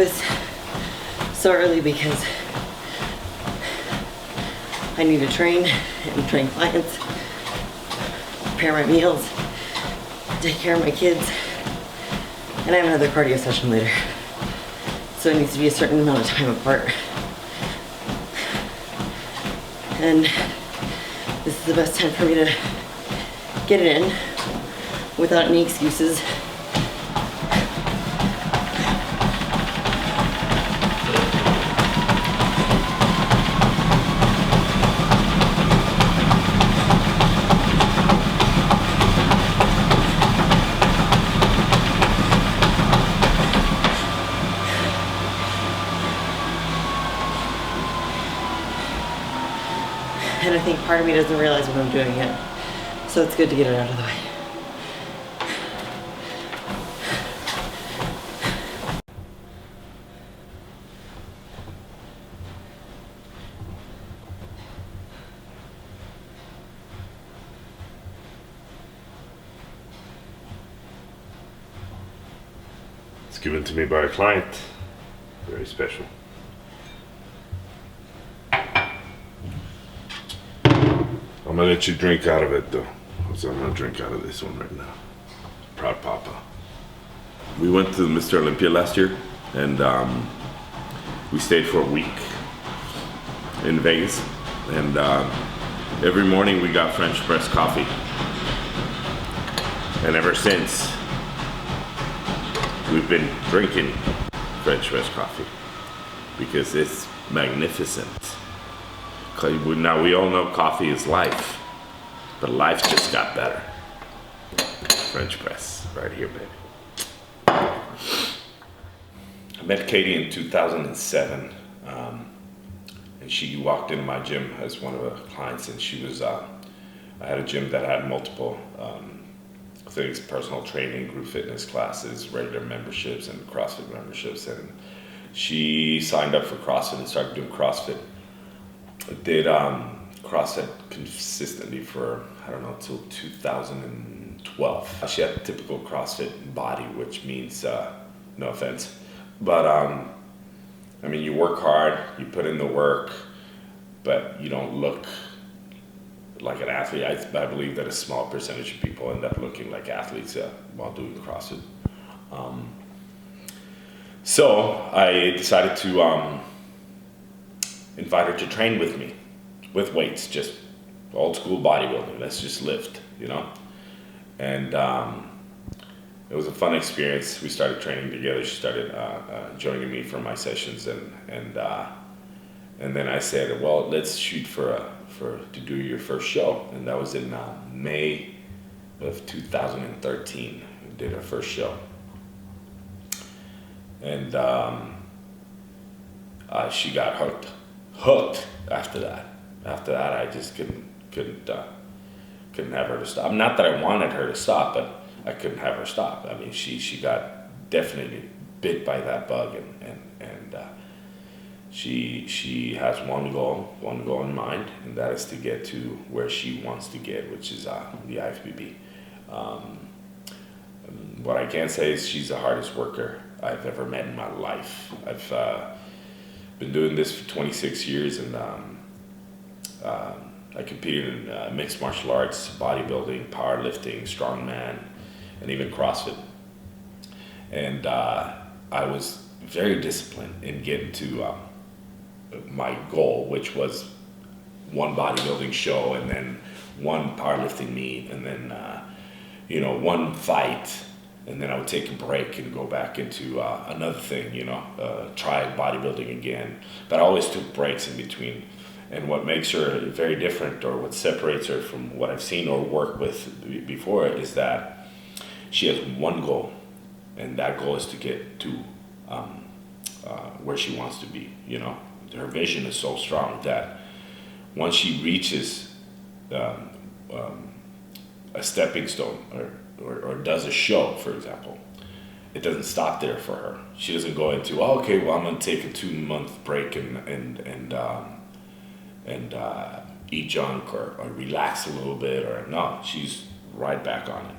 this so early because I need to train and train clients, prepare my meals, take care of my kids, and I have another cardio session later. So it needs to be a certain amount of time apart. And this is the best time for me to get it in without any excuses. And I think part of me doesn't realize when I'm doing it. So it's good to get it out of the way. It's given to me by a client. Very special. I'm gonna let you drink out of it though. So I'm gonna drink out of this one right now. Proud Papa. We went to Mr. Olympia last year and we stayed for a week in Vegas. And every morning we got French press coffee. And ever since, we've been drinking French press coffee because it's magnificent. Now we all know coffee is life, but life just got better. French press, right here, baby. I met Katie in 2007, and she walked into my gym as one of the clients, and she was, I had a gym that had multiple things, personal training, group fitness classes, regular memberships, and CrossFit memberships, and she signed up for CrossFit and started doing CrossFit. Did CrossFit consistently for, I don't know, till 2012. She had a typical CrossFit body, which means, no offense, but I mean, you work hard, you put in the work, but you don't look like an athlete. I believe that a small percentage of people end up looking like athletes while doing CrossFit. So I decided to invite her to train with me, with weights, just old school bodybuilding. Let's just lift, you know? And it was a fun experience. We started training together. She started joining me for my sessions, and then I said, well, let's shoot to do your first show. And that was in May of 2013. We did our first show. And she got hooked after that. After that, I just couldn't have her to stop. Not that I wanted her to stop, but I couldn't have her stop. I mean, she got definitely bit by that bug, and she has one goal in mind, and that is to get to where she wants to get, which is the IFBB. What I can say is she's the hardest worker I've ever met in my life. I've been doing this for 26 years, and I competed in mixed martial arts, bodybuilding, powerlifting, strongman, and even CrossFit. And I was very disciplined in getting to my goal, which was one bodybuilding show, and then one powerlifting meet, and then one fight. And then I would take a break and go back into another thing, try bodybuilding again. But I always took breaks in between. And what makes her very different, or what separates her from what I've seen or worked with before, is that she has one goal. And that goal is to get to where she wants to be, Her vision is so strong that once she reaches a stepping stone, or does a show, for example, it doesn't stop there for her. She doesn't go into, I'm going to take a 2-month break and eat junk or relax a little bit, or no, she's right back on it.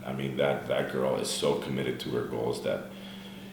I mean, that girl is so committed to her goals that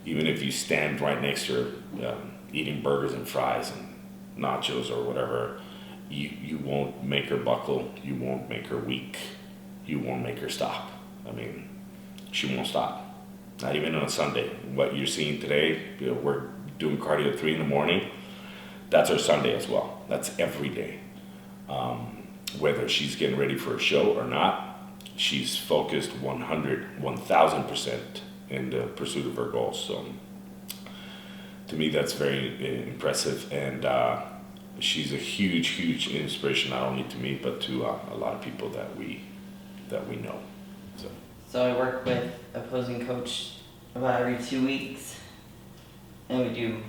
even if you stand right next to her eating burgers and fries and nachos or whatever, you won't make her buckle, you won't make her weak, you won't make her stop. I mean, she won't stop. Not even on a Sunday. What you're seeing today, we're doing cardio at 3 in the morning. That's our Sunday as well. That's every day. Whether she's getting ready for a show or not, she's focused 1000% in the pursuit of her goals. So to me, that's very impressive, and she's a huge inspiration, not only to me but to a lot of people that we know. So I work with opposing coach about every 2 weeks, and we do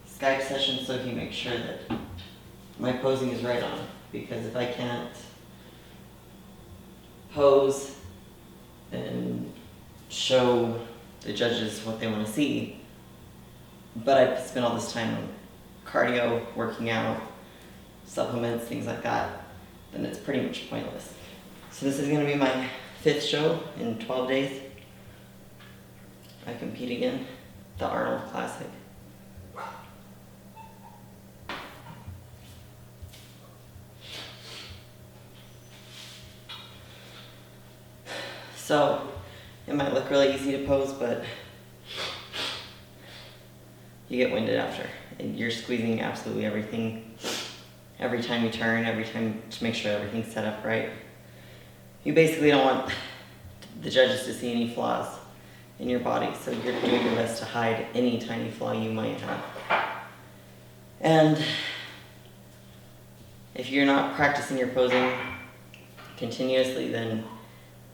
Skype sessions so he makes sure that my posing is right on. Because if I can't pose and show the judges what they want to see, but I spend all this time on cardio, working out, supplements, things like that, then it's pretty much pointless. So this is going to be my 5th show in 12 days. I compete again, the Arnold Classic. So it might look really easy to pose, but you get winded after. And you're squeezing absolutely everything, every time you turn, every time to make sure everything's set up right. You basically don't want the judges to see any flaws in your body, so you're doing your best to hide any tiny flaw you might have. And if you're not practicing your posing continuously, then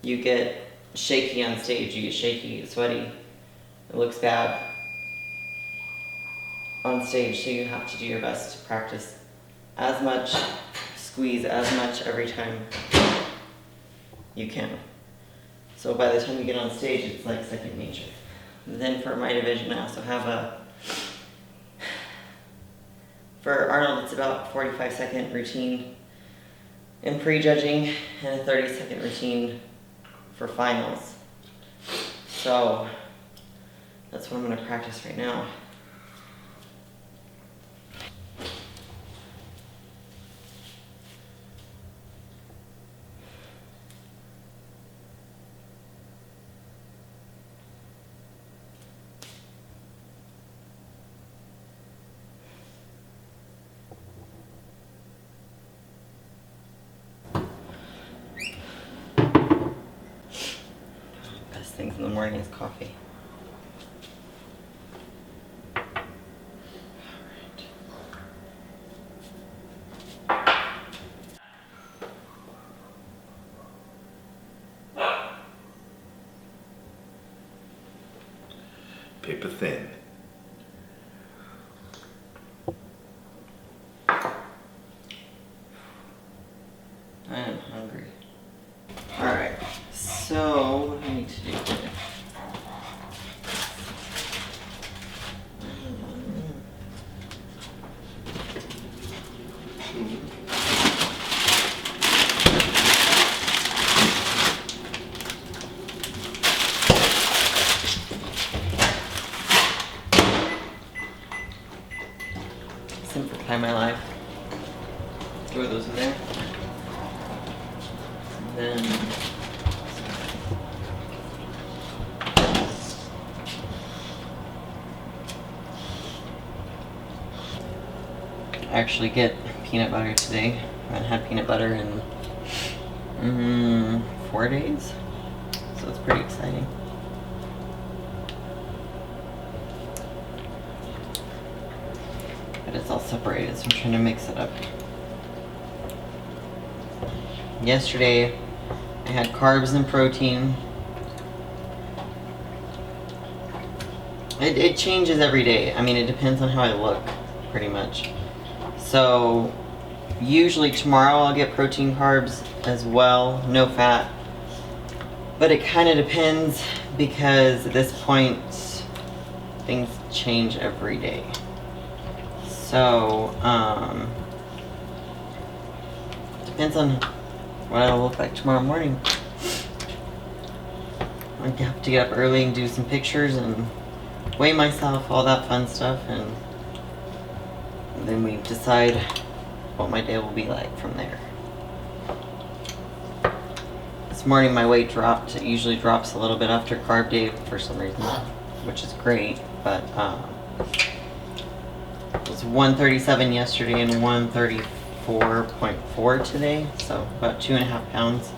you get shaky on stage, you get shaky, you get sweaty, it looks bad on stage, so you have to do your best to practice as much, squeeze as much every time you can. So by the time you get on stage, it's like second nature. And then for my division, I also have for Arnold, it's about 45-second routine in pre-judging and a 30-second routine for finals. So that's what I'm going to practice right now. Things in the morning is coffee. Paper thin. I am hungry. Alright, so what do I need to do here? Simplify my life. Throw those in there. And then I actually get peanut butter today. I haven't had peanut butter in 4 days, so it's pretty exciting. But it's all separated, so I'm trying to mix it up. Yesterday I had carbs and protein. It changes every day. I mean, it depends on how I look, pretty much. So usually tomorrow I'll get protein, carbs as well, no fat. But it kind of depends, because at this point things change every day. So depends on what I'll look like tomorrow morning. I have to get up early and do some pictures and weigh myself, all that fun stuff, and then we decide what my day will be like from there. This morning my weight dropped. It usually drops a little bit after carb day for some reason, which is great, but it was 137 yesterday and 134.4 today, so about 2.5 pounds.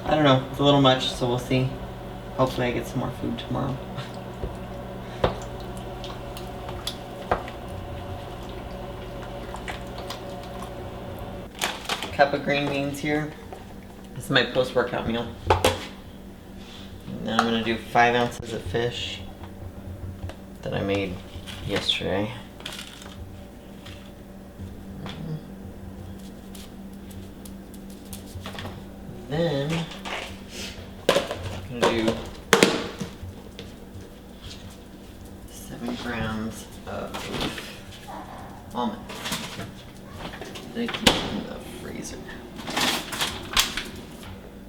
I don't know, it's a little much, so we'll see. Hopefully I get some more food tomorrow. Cup of green beans here. This is my post-workout meal. And then I'm gonna do 5 ounces of fish that I made yesterday. Then I'm gonna do 7 grams of almonds. They keep it in the freezer.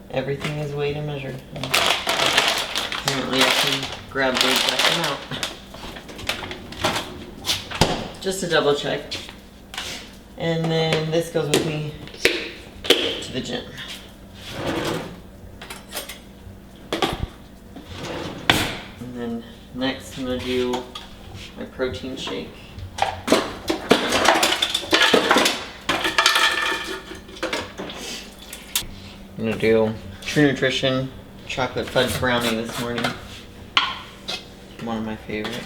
Everything is weighed and measured. Apparently I can grab the exact amount. Just to double check. And then this goes with me to the gym. And then next I'm gonna do my protein shake. I'm gonna do True Nutrition chocolate fudge brownie this morning. One of my favorites.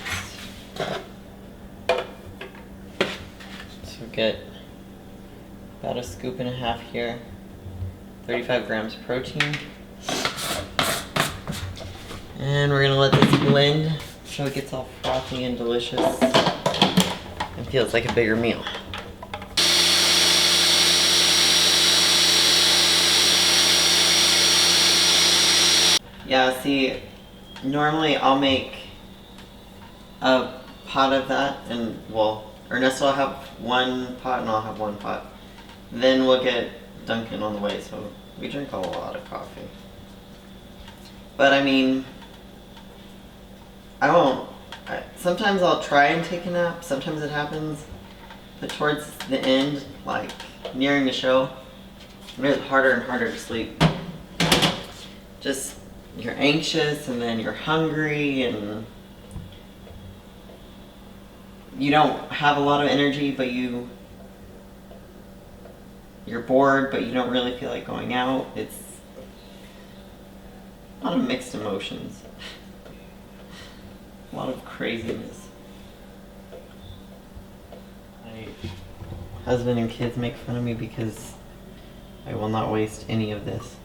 So get about 1.5 scoops here. 35 grams of protein. And we're gonna let this blend so it gets all frothy and delicious and feels like a bigger meal. Yeah, see, normally I'll make a pot of that, and well, Ernesto will have 1 pot and I'll have 1 pot. Then we'll get Dunkin' on the way, so we drink a lot of coffee. But I mean, sometimes I'll try and take a nap, sometimes it happens, but towards the end, like nearing the show, it is harder and harder to sleep. Just, you're anxious and then you're hungry and you don't have a lot of energy, but you're bored, but you don't really feel like going out. It's a lot of mixed emotions. A lot of craziness. My husband and kids make fun of me because I will not waste any of this.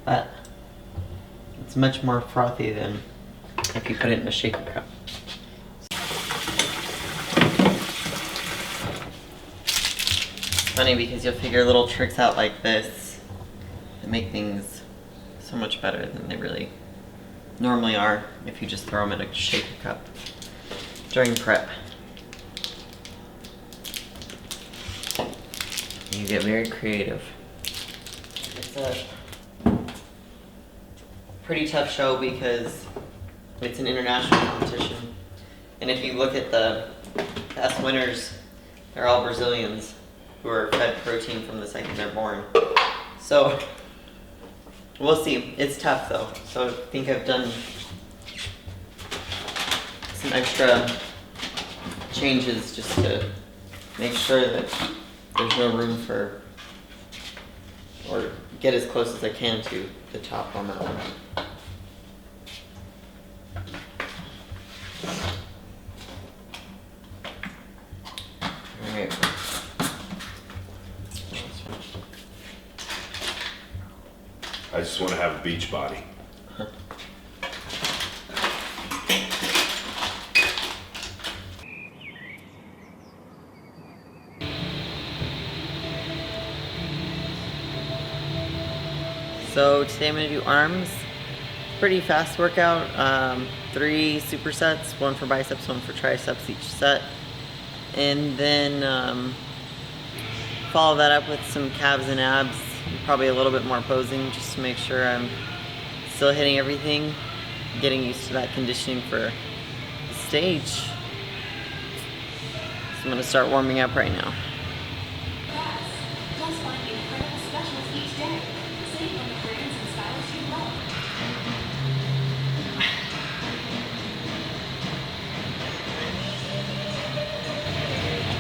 But it's much more frothy than if you put it in a shaker cup. It's funny because you'll figure little tricks out like this that make things so much better than they really normally are if you just throw them in a shaker cup during prep. You get very creative. It's a pretty tough show because it's an international competition. And if you look at the past winners, they're all Brazilians who are fed protein from the second they're born. So we'll see. It's tough though. So I think I've done some extra changes just to make sure that there's no room for, or get as close as I can to the top on that one. Alright. I just want to have a beach body. So today I'm going to do arms. Pretty fast workout. 3 supersets, 1 for biceps, 1 for triceps each set. And then follow that up with some calves and abs probably a little bit more posing just to make sure I'm still hitting everything, getting used to that conditioning for the stage. So I'm gonna start warming up right now.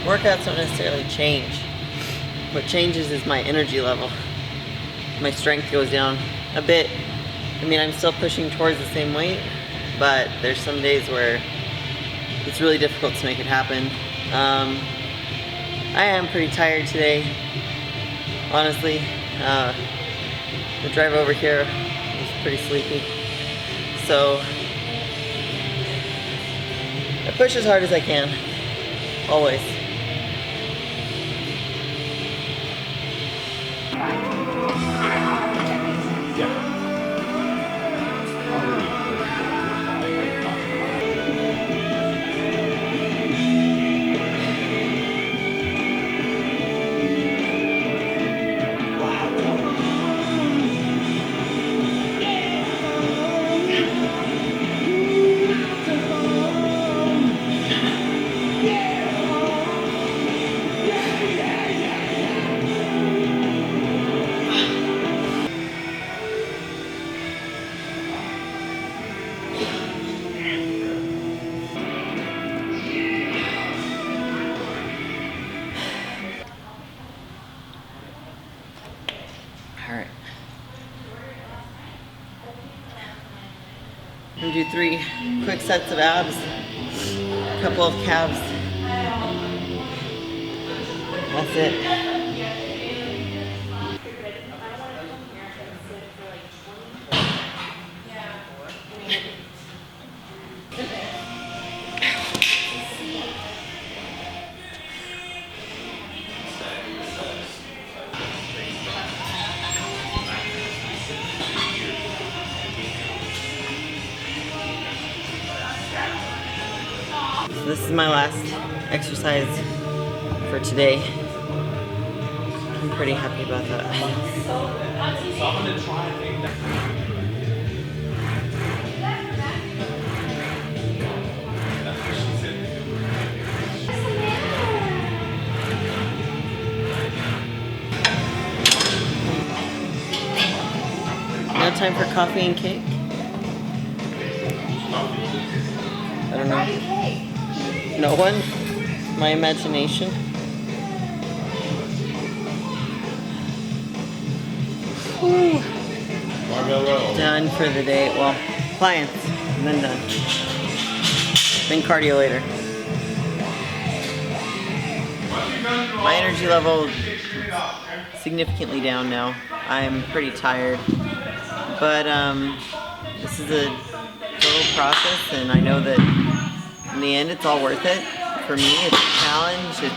Workouts don't necessarily change. What changes is my energy level. My strength goes down a bit. I mean, I'm still pushing towards the same weight, but there's some days where it's really difficult to make it happen. I am pretty tired today, honestly. The drive over here was pretty sleepy. So I push as hard as I can, always. Alright. I'm gonna do 3 quick sets of abs, a couple of calves. That's it. So this is my last exercise for today. I'm pretty happy about that. No time for coffee and cake? I don't know. No one? My imagination? Whew. Done for the day. Well, clients, and then done. Then cardio later. My energy level is significantly down now. I'm pretty tired. But this is a total process, and I know that in the end it's all worth it. For me, it's a challenge, it's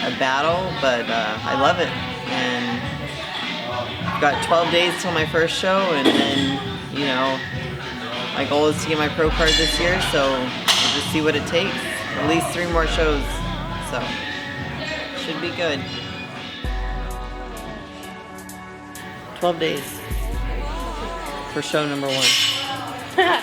a battle, but I love it. And I've got 12 days till my first show, and then, you know, my goal is to get my pro card this year, so we'll just see what it takes. At least 3 more shows, so should be good. 12 days for show number 1.